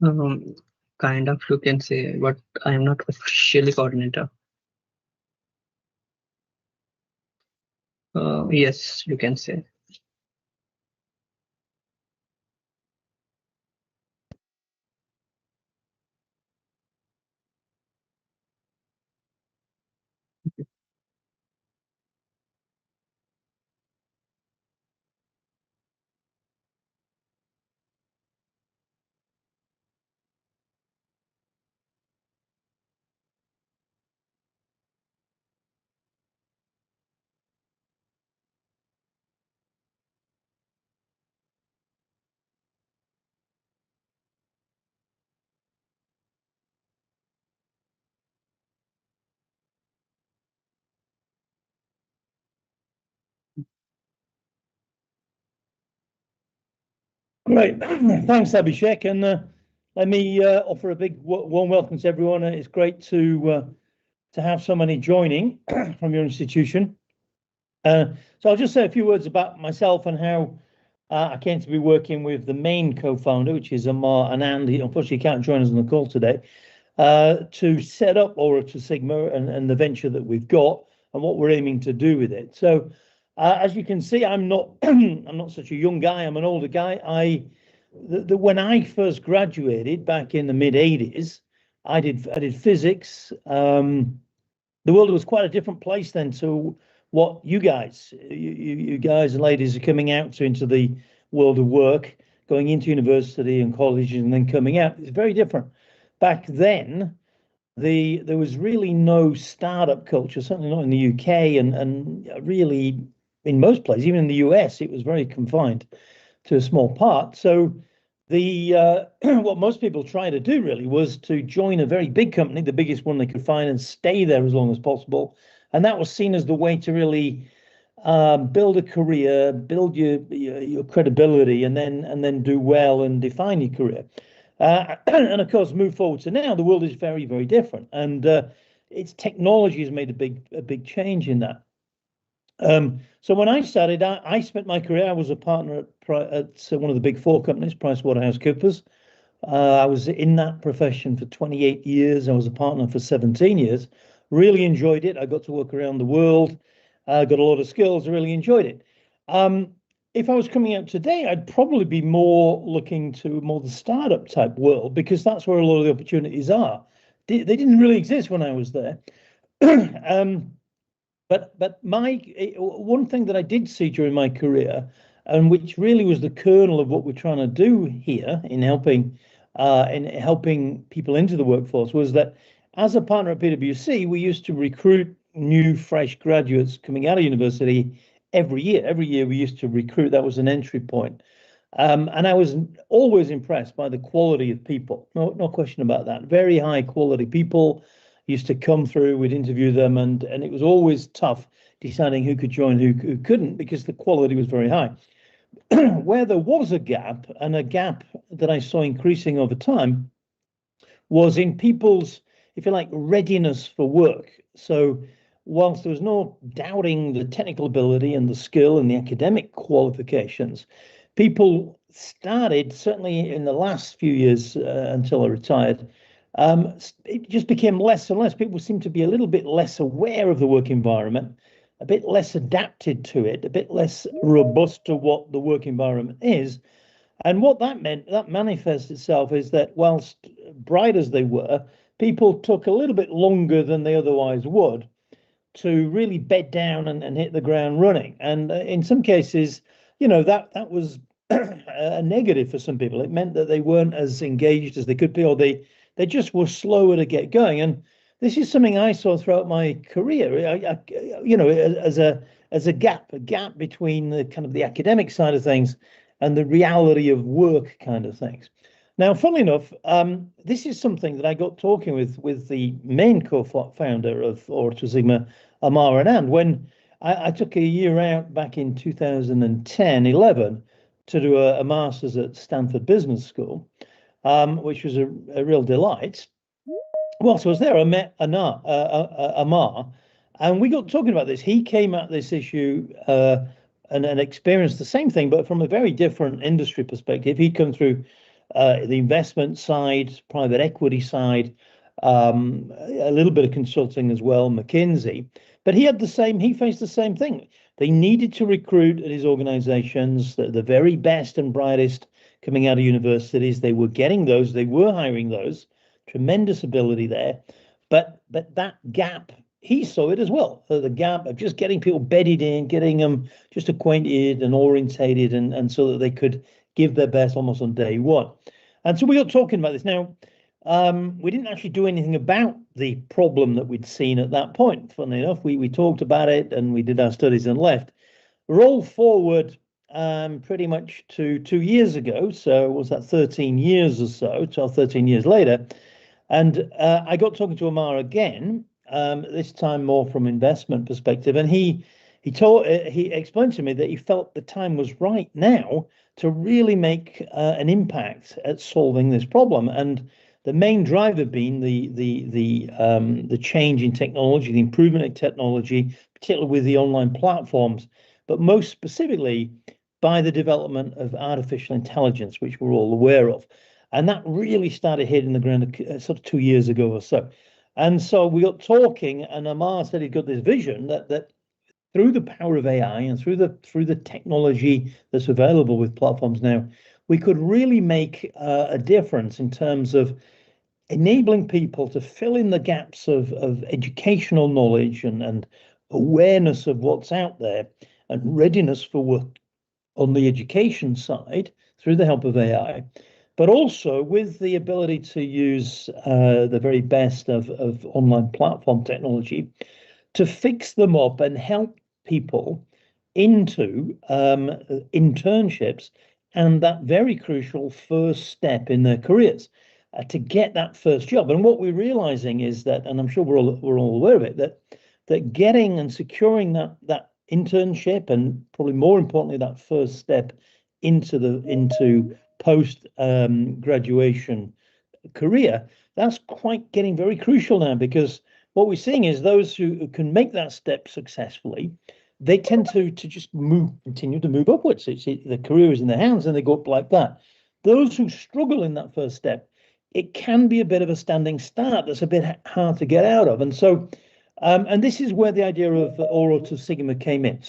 Um, kind of, you can say, but I am not officially coordinator. Yes, you can say. Great. Thanks, Abhishek. And let me offer a big warm welcome to everyone. It's great to have so many joining from your institution. So I'll just say a few words about myself and how I came to be working with the main co-founder, which is Amar and Andy. Unfortunately, he can't join us on the call today, to set up Auro to Sigma and the venture that we've got and what we're aiming to do with it. So as you can see, I'm not I'm not such a young guy. I'm an older guy. When I first graduated back in the mid 80s, I did physics. The world was quite a different place then to what you guys and ladies are coming out to into the world of work, going into university and college and then coming out. It's very different. Back then, there was really no startup culture, certainly not in the UK, and really in most places, even in the US, it was very confined to a small part. So the what most people try to do really was to join a very big company, the biggest one they could find, and stay there as long as possible. And that was seen as the way to really build a career, build your credibility, and then do well and define your career. And of course, move forward to now, the world is very, very different, and its technology has made a big change in that. So when I started, I spent my career. I was a partner at one of the big four companies, PricewaterhouseCoopers. I was in that profession for 28 years. I was a partner for 17 years. Really enjoyed it. I got to work around the world. Got a lot of skills. Really enjoyed it. If I was coming out today, I'd probably be more looking to more the startup type world, because that's where a lot of the opportunities are. They didn't really exist when I was there. But one thing that I did see during my career, and which really was the kernel of what we're trying to do here in helping people into the workforce, was that as a partner at PwC, we used to recruit new, fresh graduates coming out of university every year. Every year we used to recruit. That was an entry point. And I was always impressed by the quality of people. No question about that. Very high quality people used to come through, we'd interview them, and it was always tough deciding who could join, who couldn't, because the quality was very high. Where there was a gap, and a gap that I saw increasing over time, was in people's, if you like, readiness for work. So whilst there was no doubting the technical ability and the skill and the academic qualifications, people started, certainly in the last few years until I retired, it just became less and less. People seem to be a little bit less aware of the work environment, a bit less adapted to it, a bit less robust to what the work environment is. And what that meant, that manifests itself is that whilst bright as they were, people took a little bit longer than they otherwise would to really bed down and hit the ground running. And in some cases, that was a negative for some people. It meant that they weren't as engaged as they could be, or they just were slower to get going. And this is something I saw throughout my career. As as a gap between the kind of the academic side of things and the reality of work kind of things. Now, funnily enough, this is something that I got talking with the main co-founder of Auro Sigma, Amar Anand, when I took a year out back in 2010-11 to do a master's at Stanford Business School, which was a real delight. Whilst I was there, I met Amar, and we got talking about this. He came at this issue and experienced the same thing, but from a very different industry perspective. He'd come through the investment side, private equity side, a little bit of consulting as well, McKinsey. But he faced the same thing. They needed to recruit at his organizations the very best and brightest coming out of universities. They were getting those, they were hiring those, tremendous ability there. But that gap, he saw it as well, the gap of just getting people bedded in, getting them just acquainted and orientated, and so that they could give their best almost on day one. And so we got talking about this. Now, we didn't actually do anything about the problem that we'd seen at that point. Funnily enough, we talked about it and we did our studies and left. Roll forward pretty much to 2 years ago. So was that 13 years or so, 12, 13 years later. And I got talking to Amar again, this time more from investment perspective. And he explained to me that he felt the time was right now to really make an impact at solving this problem. And the main driver being the change in technology, the improvement in technology, particularly with the online platforms, but most specifically by the development of artificial intelligence, which we're all aware of. And that really started hitting the ground sort of 2 years ago or so. And so we got talking, and Amar said he'd got this vision that through the power of AI and through the technology that's available with platforms now, we could really make a difference in terms of enabling people to fill in the gaps of educational knowledge and awareness of what's out there and readiness for work on the education side through the help of AI, but also with the ability to use the very best of online platform technology to fix them up and help people into internships and that very crucial first step in their careers to get that first job. And what we're realizing is that, and I'm sure we're all aware of it, that getting and securing that internship, and probably more importantly that first step into post graduation career, that's quite getting very crucial now, because what we're seeing is those who can make that step successfully, they tend to just continue to move upwards. The career is in their hands and they go up like that. Those who struggle in that first step, it can be a bit of a standing start that's a bit hard to get out of. And so, and this is where the idea of Auro Sigma came in.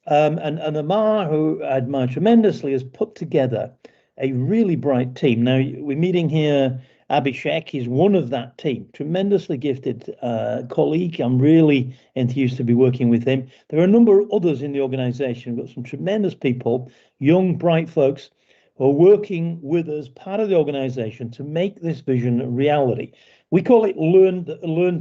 And Amar, who I admire tremendously, has put together a really bright team. Now, we're meeting here Abhishek. He's one of that team, tremendously gifted colleague. I'm really enthused to be working with him. There are a number of others in the organization. We've got some tremendous people, young, bright folks, who are working with us, part of the organization, to make this vision a reality. We call it learn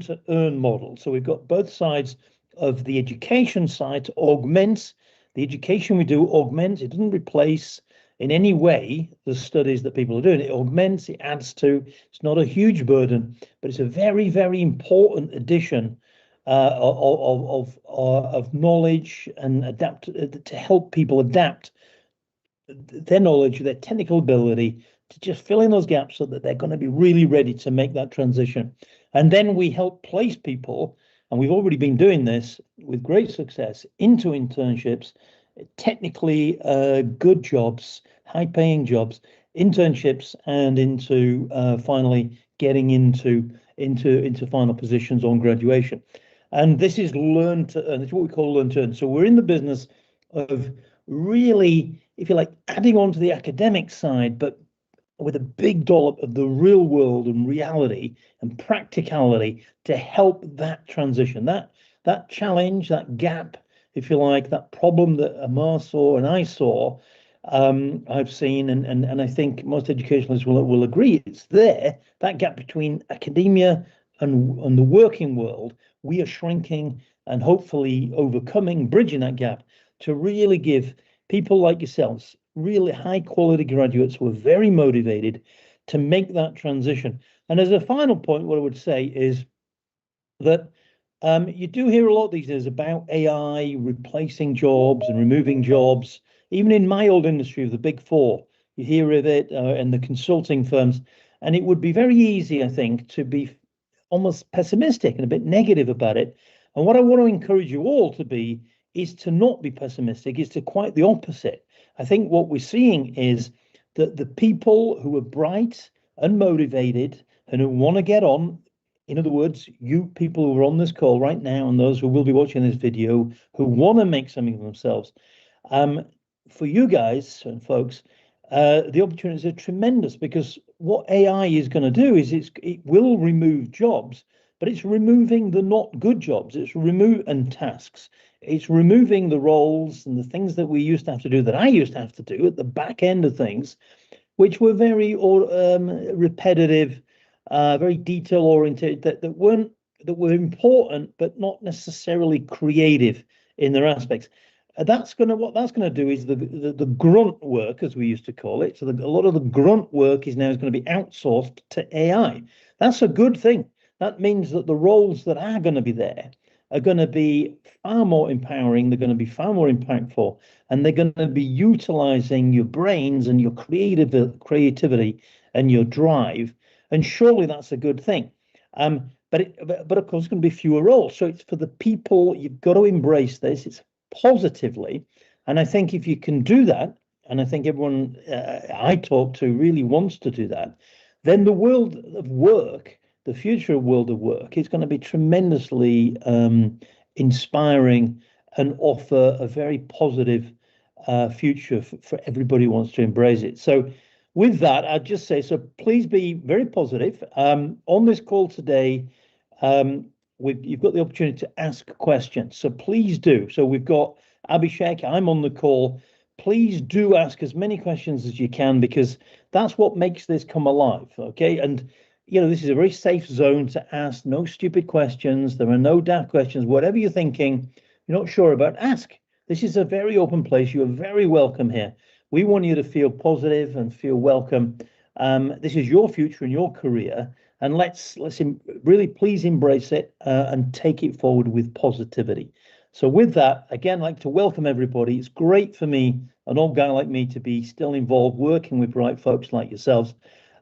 to earn model. So we've got both sides of the education side to augment the education we do, augments. It doesn't replace in any way the studies that people are doing. It augments, it adds to. It's not a huge burden, but it's a very, very important addition of knowledge and adapt to help people adapt their knowledge, their technical ability to just fill in those gaps so that they're going to be really ready to make that transition. And then we help place people, and we've already been doing this with great success, into internships, technically good jobs, high-paying jobs, internships, and into finally getting into final positions on graduation. And this is learn to earn. It's what we call learn to earn. So we're in the business of really, if you like, adding on to the academic side, but with a big dollop of the real world and reality and practicality to help that transition, that challenge, that gap, if you like, that problem that Amar saw and I saw, I've seen, and I think most educationalists will agree, it's there, that gap between academia and the working world. We are shrinking and hopefully overcoming, bridging that gap to really give people like yourselves, really high quality graduates who are very motivated to make that transition. And as a final point, what I would say is that you do hear a lot these days about AI replacing jobs and removing jobs. Even in my old industry of the Big Four, you hear of it in the consulting firms. And it would be very easy, I think, to be almost pessimistic and a bit negative about it. And what I want to encourage you all to be is to not be pessimistic, is to quite the opposite. I think what we're seeing is that the people who are bright and motivated and who want to get on, in other words, you people who are on this call right now and those who will be watching this video who want to make something of themselves, for you guys and folks, the opportunities are tremendous, because what AI is going to do is it will remove jobs, but it's removing the not good jobs. It's and tasks. It's removing the roles and the things that we used to have to do, that I used to have to do at the back end of things, which were very repetitive, very detail oriented, that were important but not necessarily creative in their aspects. What that's going to do is the grunt work, as we used to call it. So a lot of the grunt work is now going to be outsourced to AI. That's a good thing. That means that the roles that are going to be there are going to be far more empowering. They're going to be far more impactful, and they're going to be utilizing your brains and your creativity and your drive. And surely that's a good thing. But of course, it's going to be fewer roles. So it's for the people. You've got to embrace this. It's positively, and I think if you can do that, and I think everyone I talk to really wants to do that, then the world of work, the future world of work, is going to be tremendously inspiring and offer a very positive future for everybody who wants to embrace it. So with that, I'd just say, so please be very positive. On this call today, you've got the opportunity to ask questions, so please do. So we've got Abhishek, I'm on the call. Please do ask as many questions as you can, because that's what makes this come alive, okay? And this is a very safe zone to ask. No stupid questions. There are no daft questions. Whatever you're thinking, you're not sure about, ask. This is a very open place. You are very welcome here. We want you to feel positive and feel welcome. This is your future and your career, and let's really please embrace it and take it forward with positivity. So with that, again, I'd like to welcome everybody. It's great for me, an old guy like me, to be still involved working with bright folks like yourselves,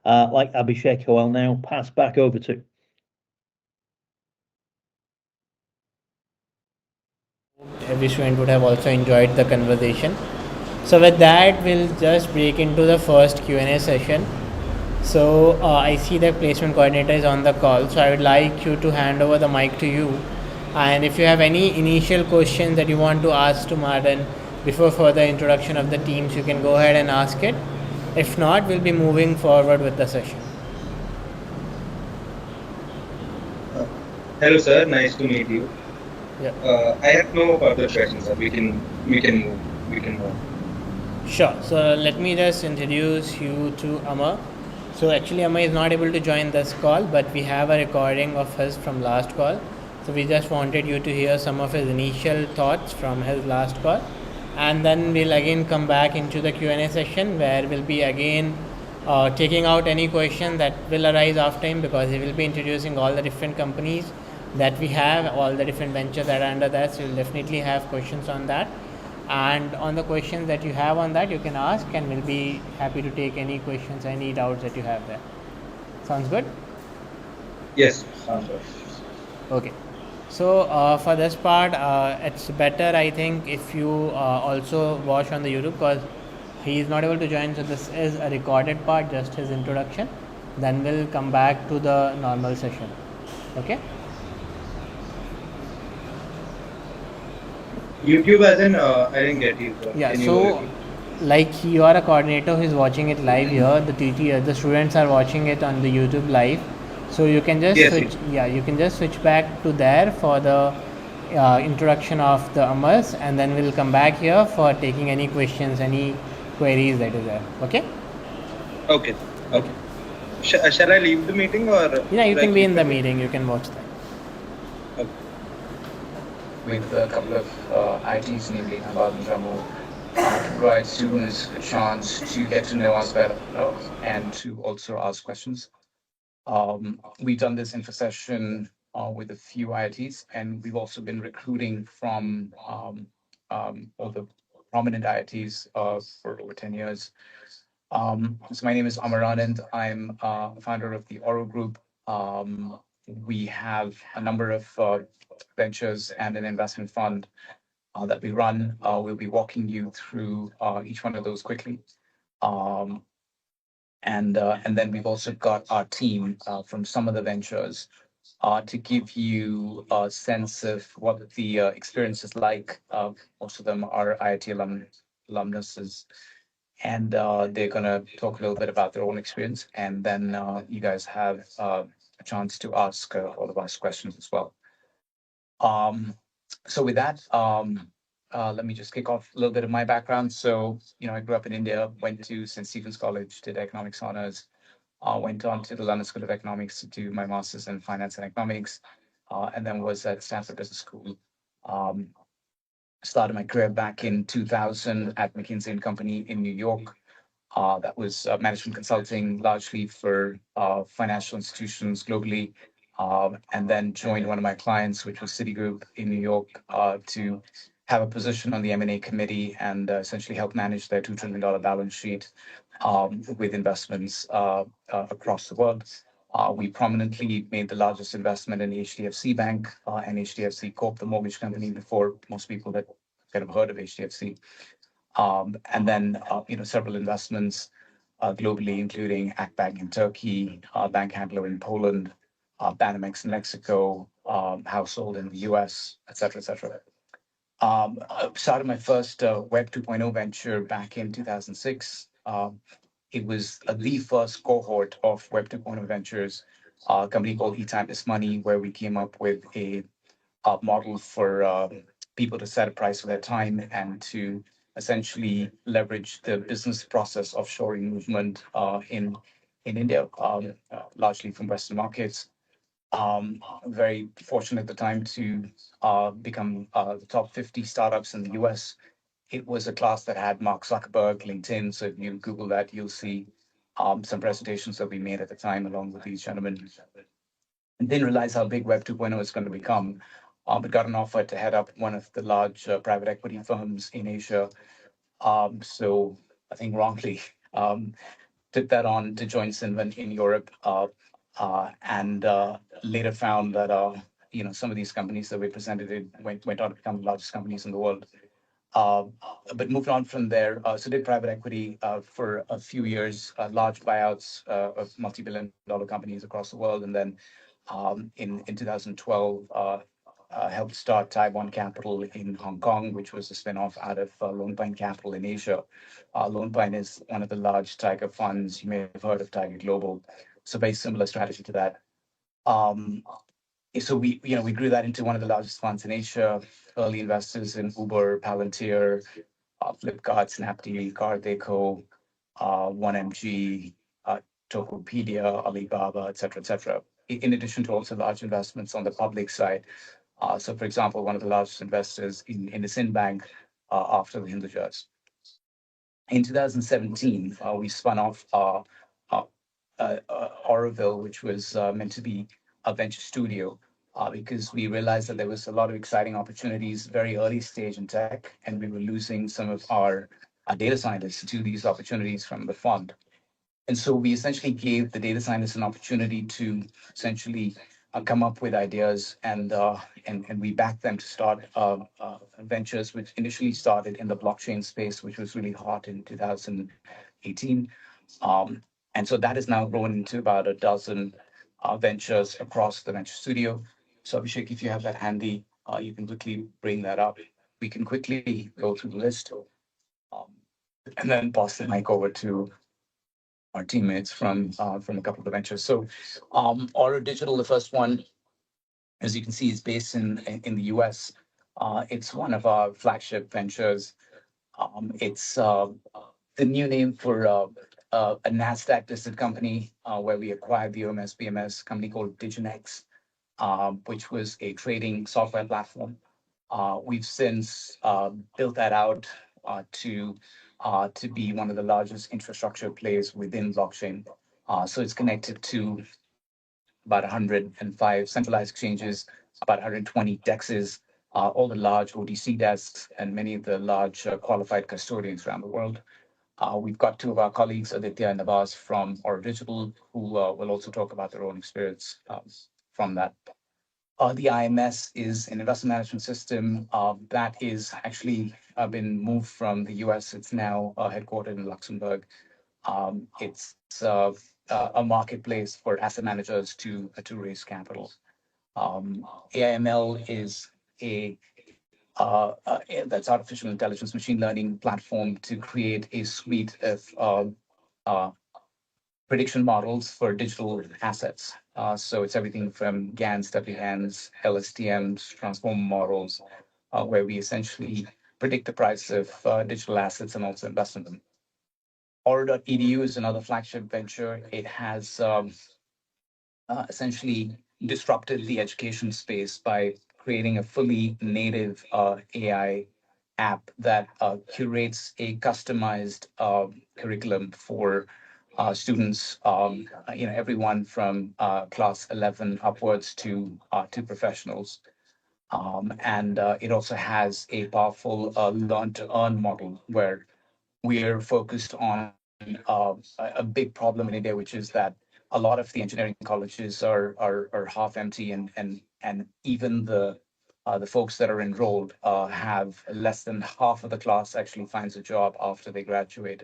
like Abhishek, who I'll now pass back over to. Every student would have also enjoyed the conversation. So with that, we'll just break into the first Q&A session. So I see the placement coordinator is on the call, so I would like you to hand over the mic to you. And if you have any initial questions that you want to ask to Martin before further introduction of the teams, you can go ahead and ask it. If not, we'll be moving forward with the session. Hello, sir. Nice to meet you. Yeah. I have no further questions, sir. We can move. Sure. So let me just introduce you to Amar. So actually, Amar is not able to join this call, but we have a recording of his from last call. So we just wanted you to hear some of his initial thoughts from his last call, and then we'll again come back into the Q&A session, where we'll be again taking out any question that will arise after him, because he will be introducing all the different companies that we have, all the different ventures that are under that. So you'll definitely have questions on that, and on the questions that you have on that, you can ask, and we'll be happy to take any questions, any doubts that you have there. Sounds good? Yes, sounds good. Okay. So for this part, it's better, I think, if you also watch on the YouTube, because he is not able to join. So this is a recorded part, just his introduction. Then we'll come back to the normal session. Okay? YouTube as in, I didn't get you. Sir. Yeah, Can so like you are a coordinator who is watching it live here, the students are watching it on the YouTube live. So you can just switch. Yeah, you can just switch back to there for the introduction of the Amars, and then we'll come back here for taking any questions, any queries that is there. Okay? Okay. Shall I leave the meeting or? Yeah, you can be in the meeting. You can watch that. Okay. with a couple of ITs, namely Ahmedabad and Jammu, to provide students a chance to get to know us better and to also ask questions. We've done this info session with a few IITs, and we've also been recruiting from all the prominent IITs for over 10 years. So my name is Amar Anand. I'm founder of the Auro Group. We have a number of ventures and an investment fund that we run. We'll be walking you through each one of those quickly. Um, and then we've also got our team from some of the ventures to give you a sense of what the experience is like. Most of them are IIT alumnuses, and they're going to talk a little bit about their own experience. And then you guys have a chance to ask all of us questions as well. Um, so with that, let me just kick off a little bit of my background. So, I grew up in India, went to St. Stephen's College, did economics honors, went on to the London School of Economics to do my master's in finance and economics, and then was at Stanford Business School. Um, Started my career back in 2000 at McKinsey and Company in New York. That was management consulting largely for financial institutions globally. And then joined one of my clients, which was Citigroup in New York, to have a position on the M&A committee and essentially help manage their $2 trillion balance sheet with investments across the world. We prominently made the largest investment in HDFC Bank and HDFC Corp, the mortgage company, before most people had kind of heard of HDFC. And then, several investments globally, including Akbank in Turkey, Bank Handler in Poland, Banamex in Mexico, Household in the US, et cetera, et cetera. I started my first Web 2.0 venture back in 2006. It was the first cohort of Web 2.0 ventures, a company called eTime is Money, where we came up with a model for people to set a price for their time and to essentially leverage the business process of shoring movement in India, largely from Western markets. Very fortunate at the time to become the top 50 startups in the US. It was a class that had Mark Zuckerberg, LinkedIn. So if you Google that, you'll see some presentations that we made at the time along with these gentlemen. And didn't realize how big Web 2.0 is going to become. But got an offer to head up one of the large private equity firms in Asia. So I think wrongly took that on to join Cinven in Europe, and later found that some of these companies that we presented went on to become the largest companies in the world. Uh, but moved on from there. So did private equity for a few years, large buyouts of multi-billion-dollar companies across the world, and then in 2012 helped start Taiwan Capital in Hong Kong, which was a spin-off out of Lone Pine Capital in Asia. Lone Pine is one of the large tiger funds. You may have heard of Tiger Global. So very similar strategy to that. Um, so we grew that into one of the largest funds in Asia. Early investors in Uber, Palantir, Flipkart, Snapdeal, Car.Deco, 1MG, Tokopedia, Alibaba, et cetera, et cetera. In addition to also large investments on the public side. So, for example, one of the largest investors in the Sin Bank after the Hindujas. In 2017, we spun off uh, Auroville, which was meant to be a venture studio, because we realized that there was a lot of exciting opportunities very early stage in tech, and we were losing some of our data scientists to these opportunities from the fund. And so we essentially gave the data scientists an opportunity to essentially come up with ideas, and we backed them to start ventures, which initially started in the blockchain space, which was really hot in 2018. Um, and so that has now grown into about a dozen ventures across the venture studio. So Abhishek, if you have that handy, you can quickly bring that up. We can quickly go through the list, um, and then pass the mic over to our teammates from a couple of the ventures. So, Auro Digital, the first one, as you can see, is based in the US. It's one of our flagship ventures. It's the new name for a Nasdaq listed company where we acquired the OMS BMS company called Diginex, which was a trading software platform. We've since built that out to be one of the largest infrastructure plays within blockchain. So it's connected to about 105 centralized exchanges, about 120 DEXs, all the large OTC desks, and many of the large qualified custodians around the world. We've got two of our colleagues, Aditya and Navas from Auro Digital, who will also talk about their own experience from that. The IMS is an investment management system that is actually been moved from the US. It's now headquartered in Luxembourg. It's a marketplace for asset managers to raise capital. AIML is a that's artificial intelligence machine learning platform to create a suite of uh, prediction models for digital assets. So it's everything from GANs, WHANs, LSTMs, transformer models, where we essentially predict the price of digital assets and also invest in them. Auro.edu is another flagship venture. It has essentially disrupted the education space by creating a fully native AI app that curates a customized curriculum for students, everyone from class 11 upwards to professionals. And it also has a powerful learn to earn model where we're focused on a big problem in India, which is that a lot of the engineering colleges are half empty, and even the folks that are enrolled have less than half of the class actually finds a job after they graduate.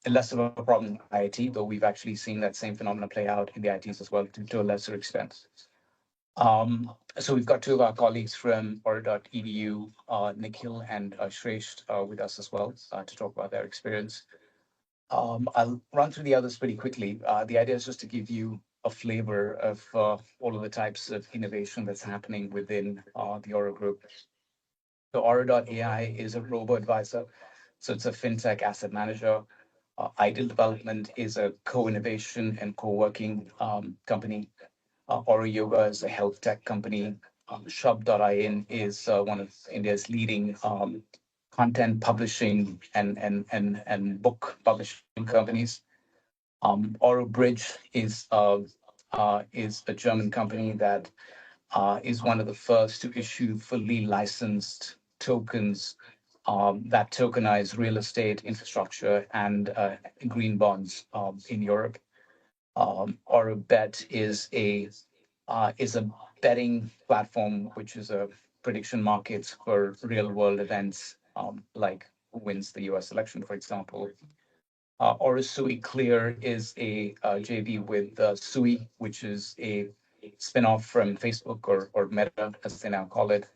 Less of a problem in IIT, though we've actually seen that same phenomenon play out in the ITs as well to a lesser extent. So we've got two of our colleagues from Auro.edu, Nikhil and Shresh, with us as well to talk about their experience. I'll run through the others pretty quickly. The idea is just to give you a flavor of all of the types of innovation that's happening within the Auro group. So Auro.ai is a robo-advisor. So it's a fintech asset manager. Ideal Development is a co-innovation and co-working company. Auro Yoga is a health tech company. Shub.in is one of India's leading content publishing and book publishing companies. Auro Bridge is a German company that is one of the first to issue fully licensed tokens that tokenize real estate infrastructure and green bonds in Europe. Auro Bet is a betting platform, which is a prediction markets for real world events, like who wins the US election, for example. Auro Sui Clear is a JV with Sui, which is a spin-off from Facebook or Meta, as they now call it.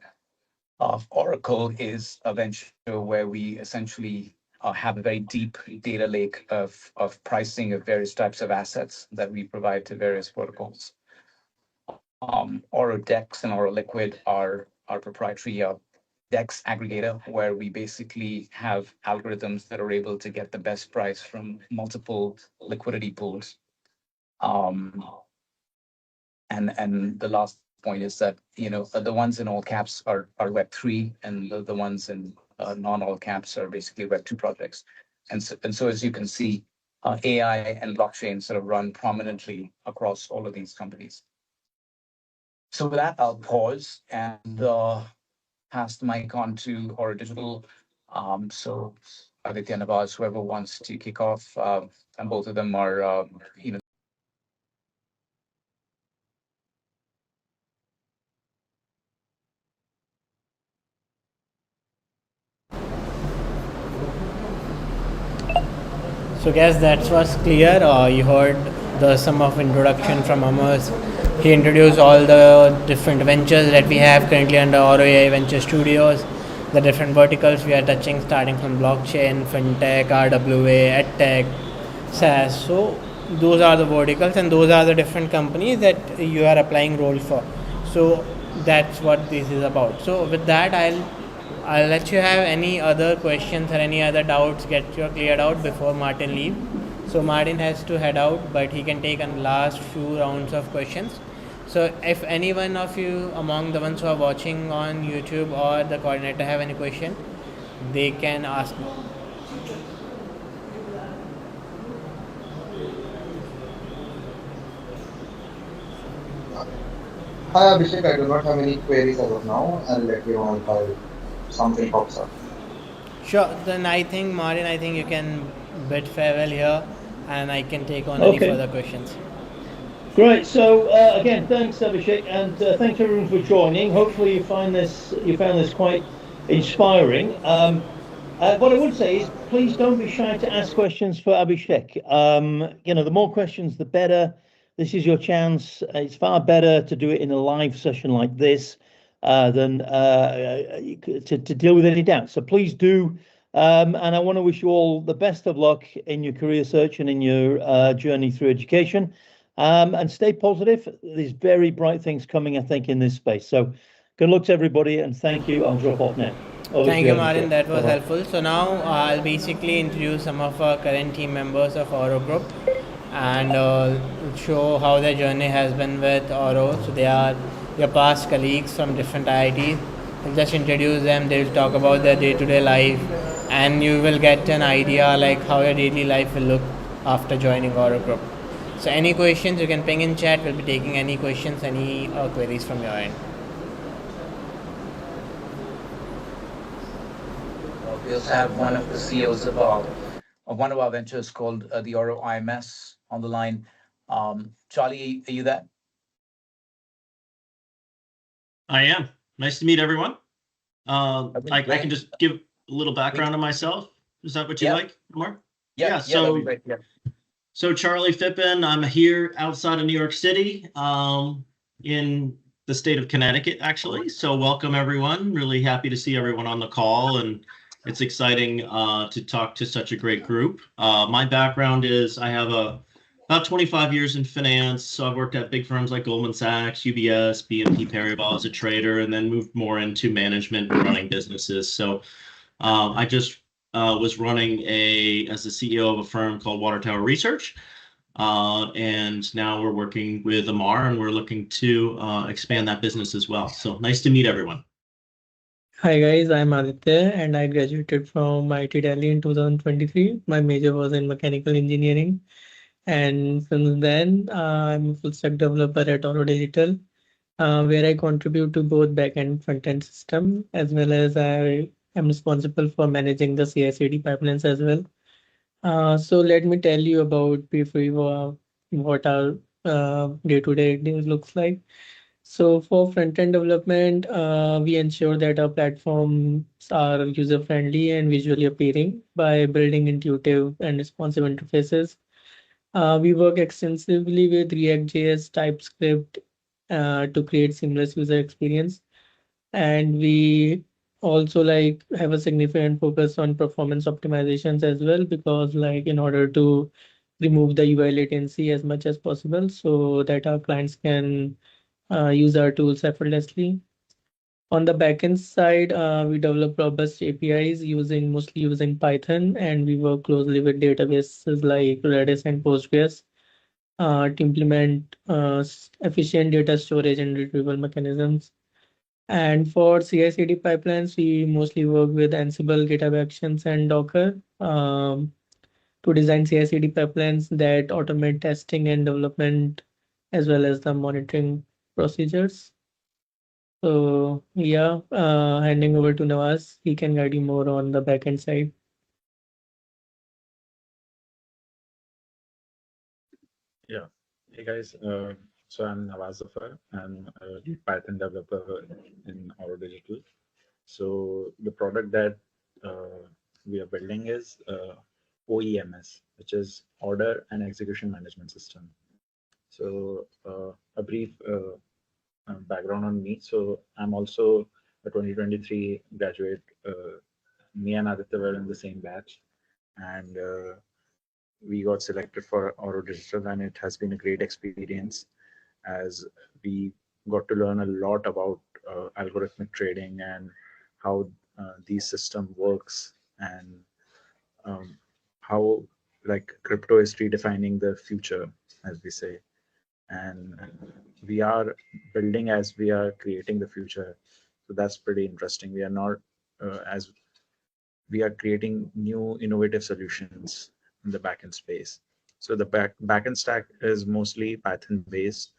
Oracle is a venture where we essentially have a very deep data lake of pricing of various types of assets that we provide to various protocols. Auro Dex and Auro Liquid are our proprietary DEX aggregator, where we basically have algorithms that are able to get the best price from multiple liquidity pools. And the last point is that the ones in all caps are Web3, and the ones in non all caps are basically Web2 projects. And so as you can see, AI and blockchain sort of run prominently across all of these companies. So with that, I'll pause and pass the mic on to Auro Digital. So Aditya, Navas, whoever wants to kick off, and both of them are, So guys, that was clear. You heard the sum of introduction from Amos. He introduced all the different ventures that we have currently under Auro AI Venture Studios, the different verticals we are touching, starting from blockchain, fintech, RWA, edtech, SaaS. So those are the verticals, and those are the different companies that you are applying roles for. So that's what this is about. So with that, I'll let you have any other questions or any other doubts get you cleared out before Martin leave. So Martin has to head out, but he can take a last few rounds of questions. So if any one of you among the ones who are watching on YouTube or the coordinator have any question, they can ask now. Hi Abhishek, I do not have any queries as of now. I'll let you know if something pops up. Sure. Then I think Marin, I think you can bid farewell here, and I can take on any Okay. further questions. Great. So again, thanks, Abhishek, and thanks everyone for joining. Hopefully, you found this quite inspiring. What I would say is, please don't be shy to ask questions for Abhishek. The more questions, the better. This is your chance. It's far better to do it in a live session like this than to deal with any doubts. So please do. And I want to wish you all the best of luck in your career search and in your journey through education. And stay positive. There's very bright things coming, I think, in this space. So good luck to everybody, and thank you. I'll drop off now. Thank you, Marin. That was helpful. So now I'll basically introduce some of our current team members of Auro Group and show how their journey has been with Auro. So they are your past colleagues from different IITs. I'll just introduce them. They'll talk about their day-to-day life, and you will get an idea like how your daily life will look after joining Auro Group. So any questions you can ping in chat. We'll be taking any questions, any queries from your end. We also have one of the CEOs of one of our ventures called the Auro IMS on the line. Charlie, are you there? I am. Nice to meet everyone. I can just give a little background on myself. Is that what you like, Mark? Yeah. So Charlie Phippen, I'm here outside of New York City, in the state of Connecticut, actually. So welcome, everyone. Really happy to see everyone on the call, and it's exciting to talk to such a great group. My background is I have about 25 years in finance. So I've worked at big firms like Goldman Sachs, UBS, BNP Paribas as a trader, and then moved more into management and running businesses. So I just was running as the CEO of a firm called Water Tower Research. And now we're working with Amar, and we're looking to expand that business as well. So nice to meet everyone. Hi guys, I'm Aditya and I graduated from IIT Delhi in 2023. My major was in mechanical engineering, and since then I'm a full stack developer at Auro Digital, where I contribute to both backend and front-end system, as well as I am responsible for managing the CI/CD pipelines as well. So let me tell you about briefly what our day-to-day looks like. So for front-end development, we ensure that our platforms are user-friendly and visually appealing by building intuitive and responsive interfaces. We work extensively with React.js, TypeScript to create seamless user experience, and we also have a significant focus on performance optimizations as well, because in order to remove the UI latency as much as possible so that our clients can use our tools effortlessly. On the backend side, we develop robust APIs mostly using Python, and we work closely with databases like Redis and Postgres to implement efficient data storage and retrieval mechanisms. And for CI/CD pipelines, we mostly work with Ansible, GitHub Actions, and Docker to design CI/CD pipelines that automate testing and development, as well as the monitoring procedures. So yeah, handing over to Nawaz, he can guide you more on the backend side. Yeah. Hey guys, so I'm Nawaz Zafar. I'm a lead Python developer in Auro Digital. So the product that we are building is OEMS, which is Order and Execution Management System. So a brief background on me. So I'm also a 2023 graduate. Me and Aditya were in the same batch, and we got selected for Auro Digital, and it has been a great experience as we got to learn a lot about algorithmic trading and how these system works, and how like crypto is redefining the future, as we say. And we are building as we are creating the future. So that's pretty interesting. We are not as we are creating new innovative solutions in the backend space. So the backend stack is mostly Python based,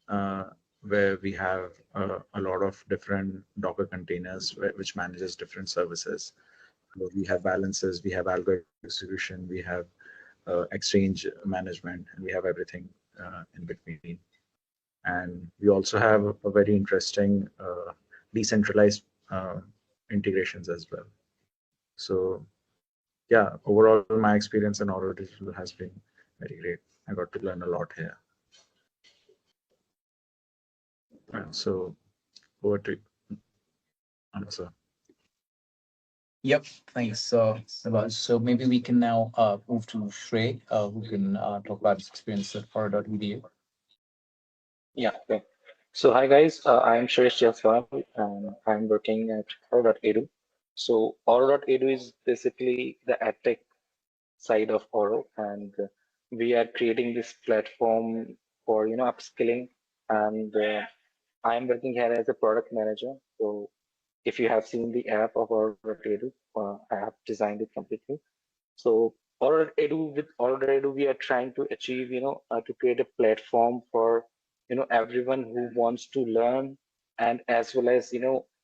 where we have a lot of different Docker containers which manages different services. So we have balances, we have algo execution, we have exchange management, and we have everything in between. And we also have a very interesting decentralized integrations as well. So yeah, overall, my experience in Auro Digital has been very great. I got to learn a lot here. And so over to answer. Yep, thanks, Sabaz. So maybe we can now move to Shrey, who can talk about his experience at Auro.edu. Yeah. Okay. So hi guys, I'm Suresh Jaswal and I'm working at Auro.edu. So Auro.edu is basically the edtech side of Auro, and we are creating this platform for upskilling. And I'm working here as a product manager. So if you have seen the app of Auro.edu, I have designed it completely. So with Auro.edu, we are trying to achieve, to create a platform for, everyone who wants to learn and as well as,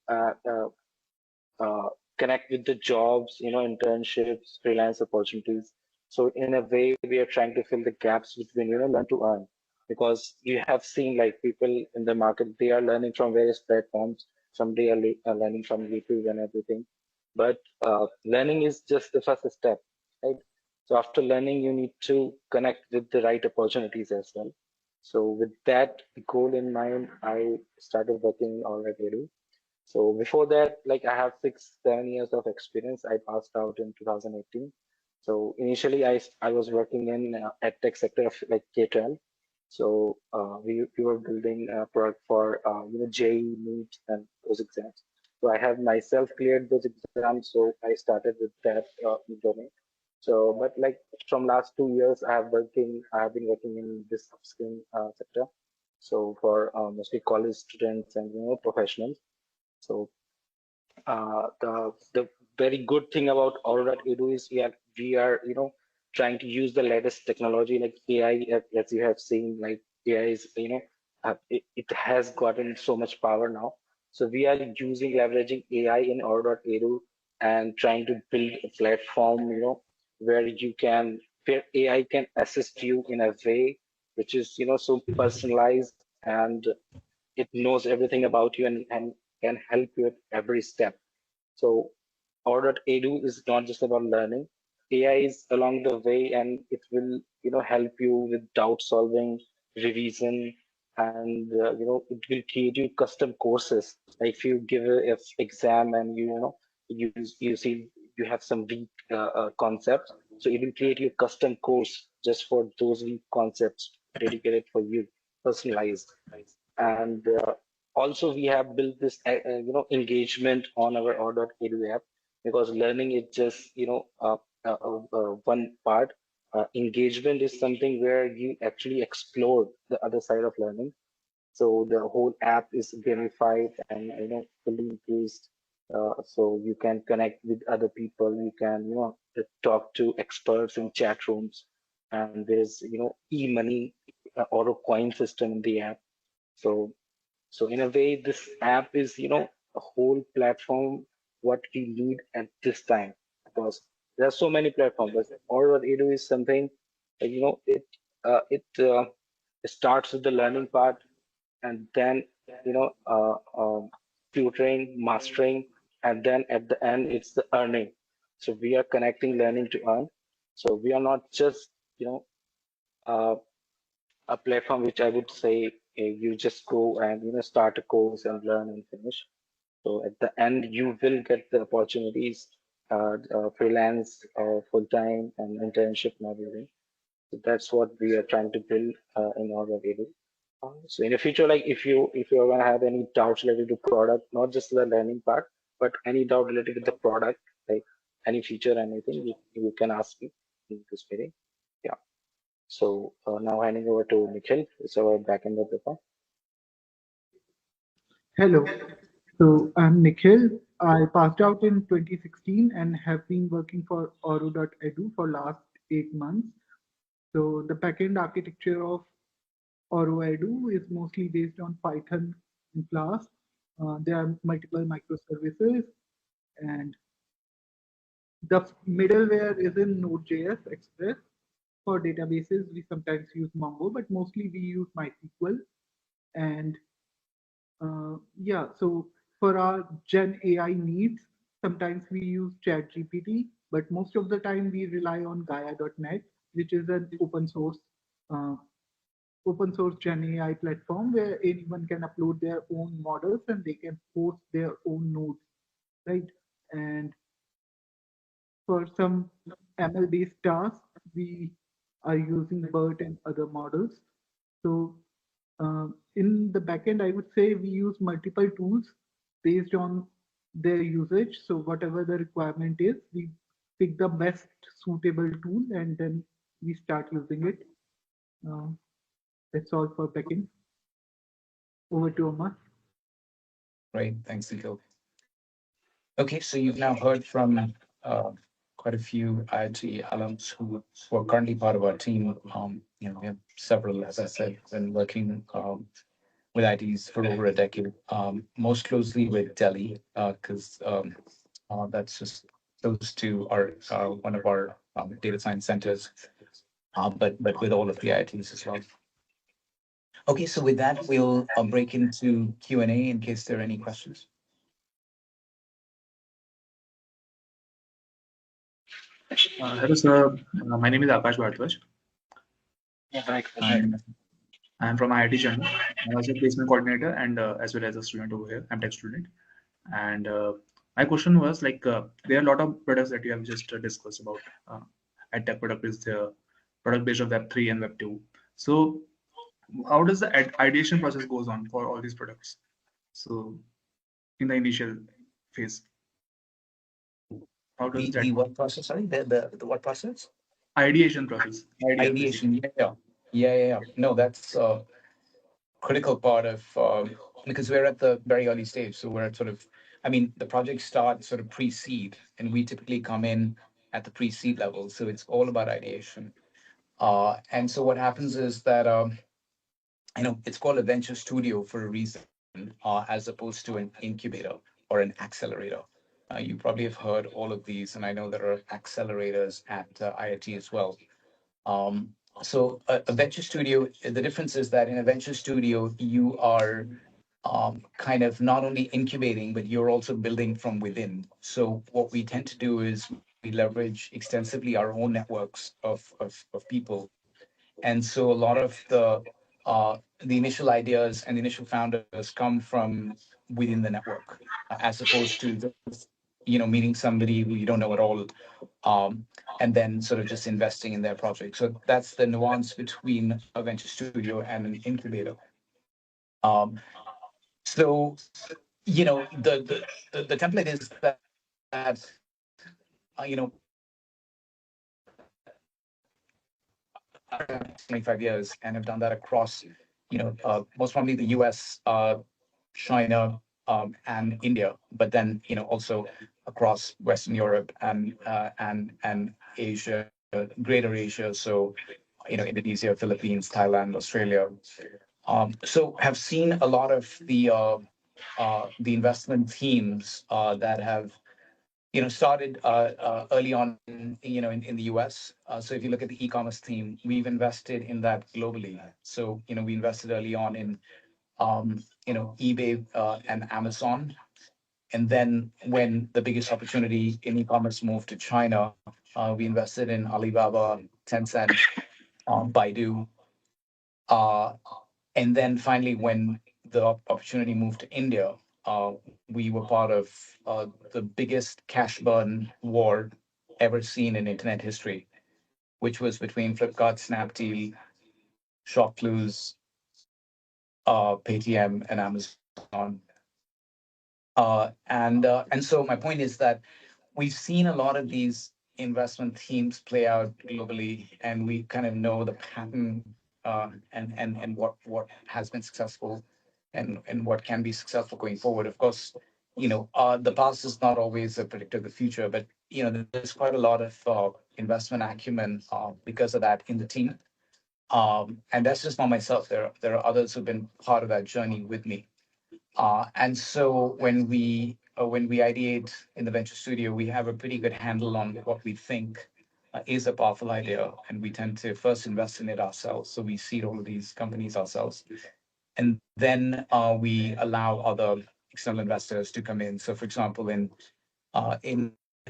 uh, connect with the jobs, internships, freelance opportunities. So in a way, we are trying to fill the gaps between, learn to earn. Because you have seen like people in the market, they are learning from various platforms. Some they are learning from YouTube and everything. But learning is just the first step, right? So after learning, you need to connect with the right opportunities as well. So with that goal in mind, I started working already. So before that, like I have 6, 7 years of experience. I passed out in 2018. So initially, I was working in edtech sector of like K-12. So we were building a product for JEE, NEET, and those exams. So I have myself cleared those exams. So I started with that domain. So, but like from last 2 years, I have been working in this upskilling sector. So for mostly college students and professionals. So the very good thing about Auro.edu is we are trying to use the latest technology like AI, as you have seen, like AI is it has gotten so much power now. So we are using leveraging AI in Auro.edu and trying to build a platform where where AI can assist you in a way which is so personalized, and it knows everything about you and can help you at every step. So Auro.edu is not just about learning. AI is along the way, and it will help you with doubt solving, revision, and it will create you custom courses. Like if you give a exam and you see you have some weak concepts, so it will create you a custom course just for those weak concepts, dedicated for you, personalized. And also we have built this engagement on our Auro.edu app, because learning is just one part. Engagement is something where you actually explore the other side of learning. So the whole app is gamified and fully increased. So you can connect with other people, you can talk to experts in chat rooms, and there's e-money or coin system in the app. So in a way, this app is, a whole platform what we need at this time, because there are so many platforms. But Auro.edu is something, it starts with the learning part, and then you know uh, um, tutoring, mastering, and then at the end it's the earning. So we are connecting learning to earn. So we are not just uh, a platform which I would say you just go and start a course and learn and finish. So at the end, you will get the opportunities, freelance, full time, and internship and everything. So that's what we are trying to build in order to do. So in the future, like if you're gonna have any doubts related to product, not just the learning part, but any doubt related to the product, like any feature, anything, you can ask me in this meeting. Yeah. So now handing over to Nikhil, who's our backend developer. Hello. So I'm Nikhil. I passed out in 2016 and have been working for Auro.edu for last 8 months. So the backend architecture of Auro.edu is mostly based on Python and Flask. There are multiple microservices, and the middleware is in Node.js Express. For databases, we sometimes use Mongo, but mostly we use MySQL. And yeah, so for our Gen AI needs, sometimes we use ChatGPT, but most of the time we rely on Gaia.net, which is an uh, open source Gen AI platform where anyone can upload their own models and they can host their own nodes, right? And for some ML-based tasks, we are using BERT and other models. So in the backend, I would say we use multiple tools based on their usage. So whatever the requirement is, we pick the best suitable tool and then we start using it. Uh, that's all for backend. Over to Omar. Great. Thanks, Nikhil. Okay, so you've now heard from uh, quite a few IIT alums who are currently part of our team. We have several, as I said, been working with IITs for over a decade, most closely with Delhi, because that's just close to our one of our data science centers, but with all of the IITs as well. Okay, so with that, we'll break into Q&A in case there are any questions. Hello, sir. My name is Akash Bhartwaj. Um, I'm from IIT Chennai. I'm also a placement coordinator and as well as a student over here. I'm tech student. And my question was like, there are a lot of products that you have just discussed about. Tech product is the product based on Web3 and Web2. So how does the ideation process goes on for all these products? So in the initial phase, how does that the what process? Sorry, the what process? ideation process, ideas basically? Ideation. Yeah. No, that's a critical part of because we're at the very early stage. So we're at sort of, I mean, the project starts sort of pre-seed, and we typically come in at the pre-seed level. So it's all about ideation. And so what happens is that it's called a venture studio for a reason, as opposed to an incubator or an accelerator. You probably have heard all of these, and I know there are accelerators at IIT as well. Um, so a venture studio, the difference is that in a venture studio, you are kind of not only incubating, but you're also building from within. So what we tend to do is we leverage extensively our own networks of people. And so a lot of the initial ideas and the initial founders come from within the network, as opposed to just, meeting somebody who you don't know at all, and then sort of just investing in their project. So that's the nuance between a venture studio and an incubator. Um, so the template is that I've 25 years and have done that across most probably the US, China, and India, but then also across Western Europe and Asia, Greater Asia. So Indonesia, Philippines, Thailand, Australia. So have seen a lot of the investment themes that have started early on in the US. So if you look at the e-commerce theme, we've invested in that globally. So we invested early on in eBay and Amazon. And then when the biggest opportunity in e-commerce moved to China, we invested in Alibaba, Tencent, Baidu. Uh, and then finally, when the opportunity moved to India, we were part of the biggest cash burn war ever seen in internet history, which was between Flipkart, Snapdeal, Shopclues, Paytm, and Amazon. And so my point is that we've seen a lot of these investment themes play out globally, and we kind of know the pattern, and what has been successful and what can be successful going forward. Of course, the past is not always a predictor of the future, but there's quite a lot of investment acumen because of that in the team. And that's just not myself. There are others who've been part of that journey with me. And so when we ideate in the venture studio, we have a pretty good handle on what we think is a powerful idea, and we tend to first invest in it ourselves. So we seed all of these companies ourselves, and then we allow other external investors to come in. So, for example, in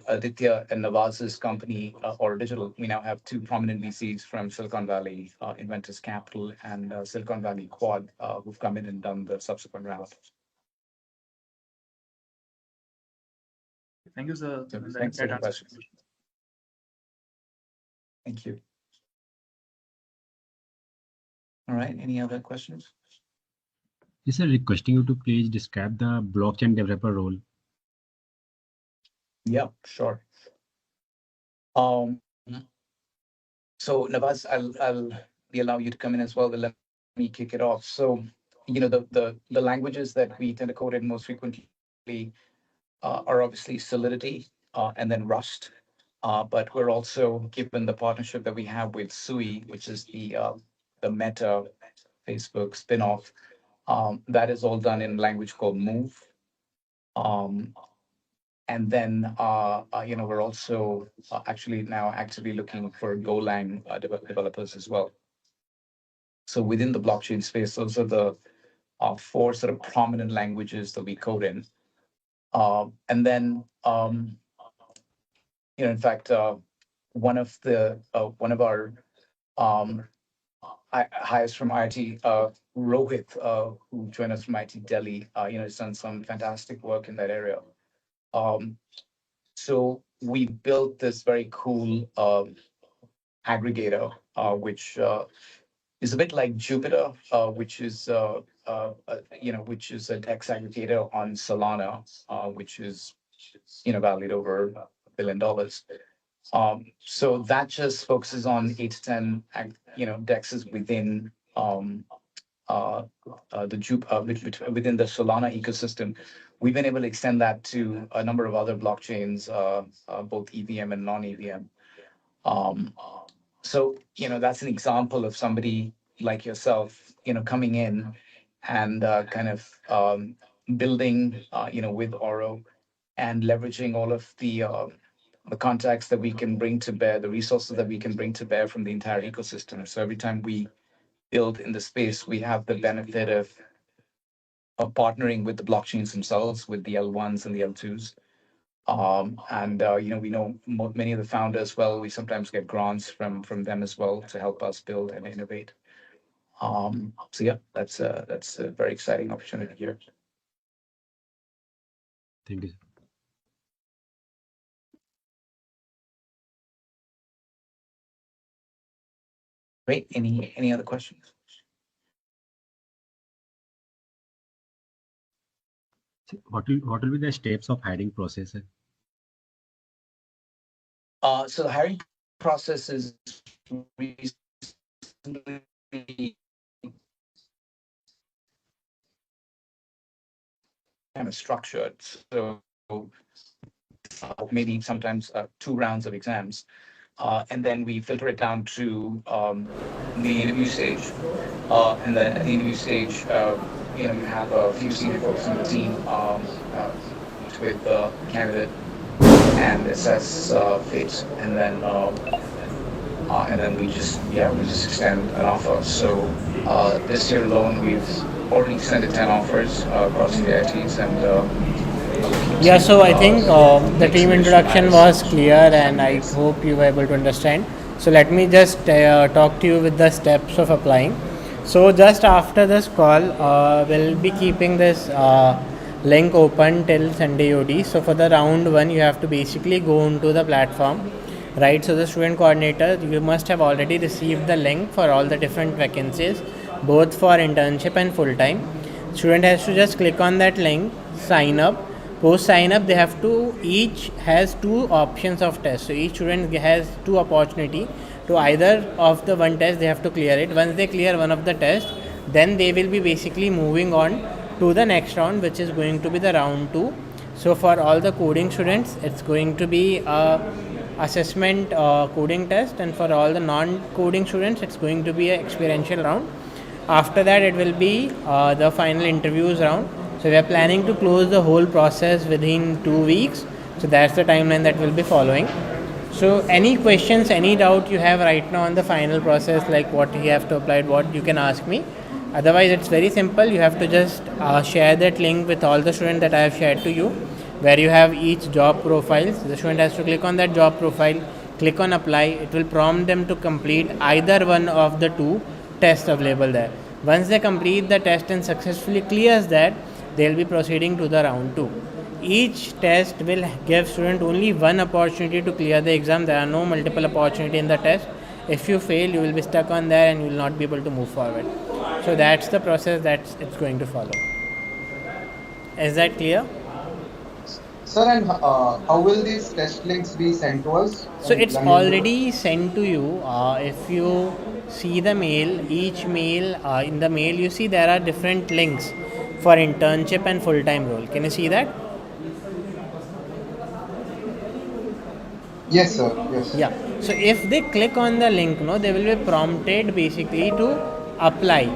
Aditya and Nawaz's company, Auro Digital, we now have two prominent VCs from Silicon Valley, Inventors Capital and Silicon Valley Quad, who've come in and done the subsequent round. Thank you, sir. So, thanks for the question. Thank you. All right. Any other questions? Yes, sir. Requesting you to please describe the blockchain developer role. Yeah, sure. So Nawaz, I'll allow you to come in as well, but let me kick it off. So, the languages that we tend to code in most frequently are obviously Solidity and then Rust. But we're also, given the partnership that we have with Sui, which is the Meta Facebook spinoff, that is all done in language called Move. And then, we're also actually now actively looking for Golang developers as well. So within the blockchain space, those are the four sort of prominent languages that we code in. And then, in fact, one of our hires from IIT, Rohit, who joined us from IIT Delhi, has done some fantastic work in that area. So we built this very cool aggregator, which is a bit like Jupiter, which is which is a DEX aggregator on Solana, which is valued over $1 billion. So that just focuses on 8 to 10 DEXs within within the Solana ecosystem. We've been able to extend that to a number of other blockchains, both EVM and non-EVM. So that's an example of somebody like yourself, coming in and kind of building, with Auro and leveraging all of the contacts that we can bring to bear, the resources that we can bring to bear from the entire ecosystem. So every time we build in the space, we have the benefit of partnering with the blockchains themselves, with the L1s and the L2s. And we know many of the founders well. We sometimes get grants from them as well to help us build and innovate. So yeah, that's a very exciting opportunity here. Thank you. Great. Any other questions? What will be the steps of hiring process, sir? So the hiring process is reasonably kind of structured. So maybe sometimes 2 rounds of exams. And then we filter it down to the interview stage. And then at the interview stage, you have a few senior folks on the team with the candidate and assess fit. And then we just extend an offer. So this year alone, we've already extended 10 offers across the IITs and. Yeah, so I think the team introduction was clear and I hope you were able to understand. So let me just talk to you with the steps of applying. So just after this call, we'll be keeping this link open till Sunday OD. So for the round 1, you have to basically go into the platform, right? So the student coordinator, you must have already received the link for all the different vacancies, both for internship and full-time. Student has to just click on that link, sign up. Post sign up, they have to, each has 2 options of test. So each student has 2 opportunity to either of the one test, they have to clear it. Once they clear one of the tests, then they will be basically moving on to the next round, which is going to be the round 2. So for all the coding students, it's going to be a assessment coding test, and for all the non-coding students, it's going to be an experiential round. After that, it will be the final interviews round. So we are planning to close the whole process within 2 weeks. So that's the timeline that we'll be following. So any questions, any doubt you have right now on the final process, like what you have to apply, what you can ask me. Otherwise, it's very simple. You have to just share that link with all the students that I have shared to you, where you have each job profiles. The student has to click on that job profile, click on apply. It will prompt them to complete either one of the 2 tests available there. Once they complete the test and successfully clears that, they will be proceeding to the round 2. Each test will give student only one opportunity to clear the exam. There are no multiple opportunity in the test. If you fail, you will be stuck on there and you will not be able to move forward. So that's the process that it's going to follow. Is that clear? Sir, and how will these test links be sent to us? So it's When will already sent to you. If you see the mail, each mail, in the mail you see there are different links for internship and full-time role. Can you see that? Yes, sir. Yes. Yeah. So if they click on the link, no, they will be prompted basically to apply.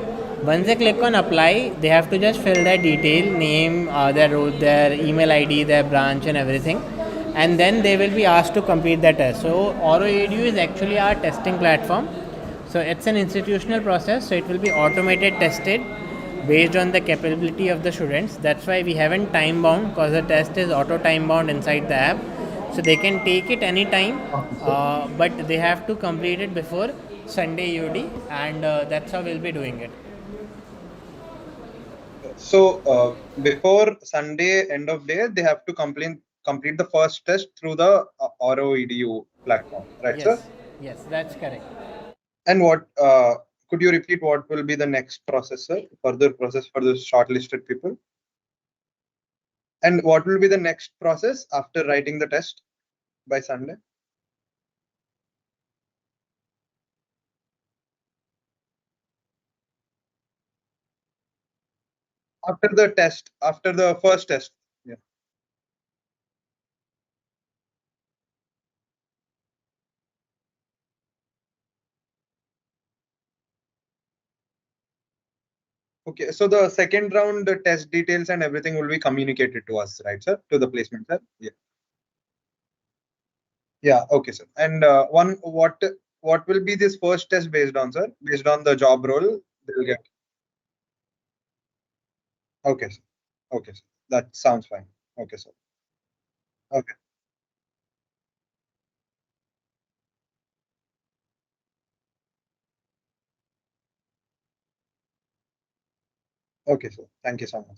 Once they click on apply, they have to just fill their detail, name, their role, their email ID, their branch, and everything, and then they will be asked to complete the test. So Auro Edu is actually our testing platform. So it's an institutional process. So it will be automated tested based on the capability of the students. That's why we haven't time bound, because the test is auto time bound inside the app. So they can take it anytime, Okay, sir. but they have to complete it before Sunday UD, and that's how we'll be doing it. So before Sunday end of day, they have to complete the first test through the Auro EDU platform, right, sir? Yes, that's correct. And what could you repeat? What will be the next process, sir? Further process for the shortlisted people? And what will be the next process after writing the test by Sunday? After the test, after the first test. Yeah. Okay, so the second round, the test details and everything will be communicated to us, right, sir? To the placement, sir? Yeah. Yeah, okay, sir. And what will be this first test based on, sir? Based on the job role, they'll get. Okay, sir. Okay, sir. That sounds fine. Okay, sir. Okay. Okay, sir. Thank you so much.